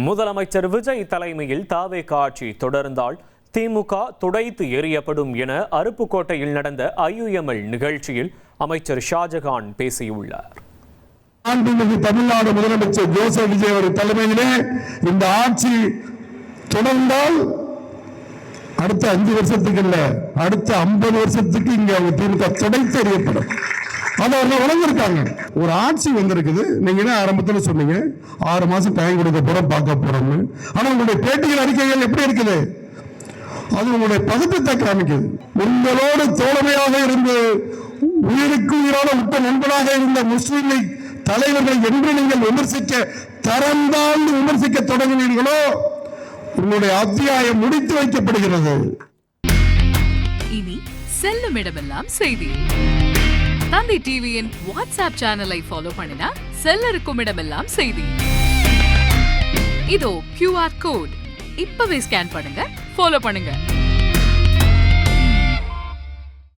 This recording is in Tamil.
முதலமைச்சர் விஜய் தலைமையில் தாவேக ஆட்சி தொடர்ந்தால் திமுக துடைத்து எறியப்படும் என அருப்புக்கோட்டையில் நடந்த IUML நிகழ்ச்சியில் அமைச்சர் ஷாஜகான் பேசியுள்ளார். தமிழ்நாடு முதலமைச்சர் ஜோசப் விஜய் அவர்கள் தலைமையிலே இந்த ஆட்சி தொடர்ந்தால் அடுத்த 5 வருஷத்துக்கு இல்ல, அடுத்த 50 வருஷத்துக்கு இங்க திமுக துடைத்து எறியப்படும். அதை அவர்கள் உணர்ந்திருக்காங்க. ஒரு ஆட்சி வந்திருக்குது. நீங்க ஆரம்பத்தில் சொன்னீங்க 6 மாசம் டைம் கொடுக்க போறோம், பார்க்க போறோம்னு. ஆனா உங்களுடைய பேட்டிகள் அறிக்கைகள் எப்படி இருக்குது? அது உங்களுடைய பகுத்தத்தை காமிக்குது. உங்களோடு தோழமையாக இருந்து உயிருக்கு உயிரான உட்ட நண்பனாக இருந்த முஸ்லிம் லீக் தலைவர்கள் என்று நீங்கள் விமர்சிக்க தரந்தாழ்ந்து விமர்சிக்க தொடங்கினீர்களோ உங்களுடைய அத்தியாயம் முடித்து வைக்கப்படுகிறது. இனி செல்லும் இடமெல்லாம் செய்தி. தந்தி டிவியின் வாட்ஸ்அப் சேனலை ஃபாலோ பண்ணினா செல்ல இருக்கும் இடமெல்லாம் செய்தி. இதோ QR கோட் இப்பவே ஸ்கேன் பண்ணுங்க, ஃபாலோ பண்ணுங்க.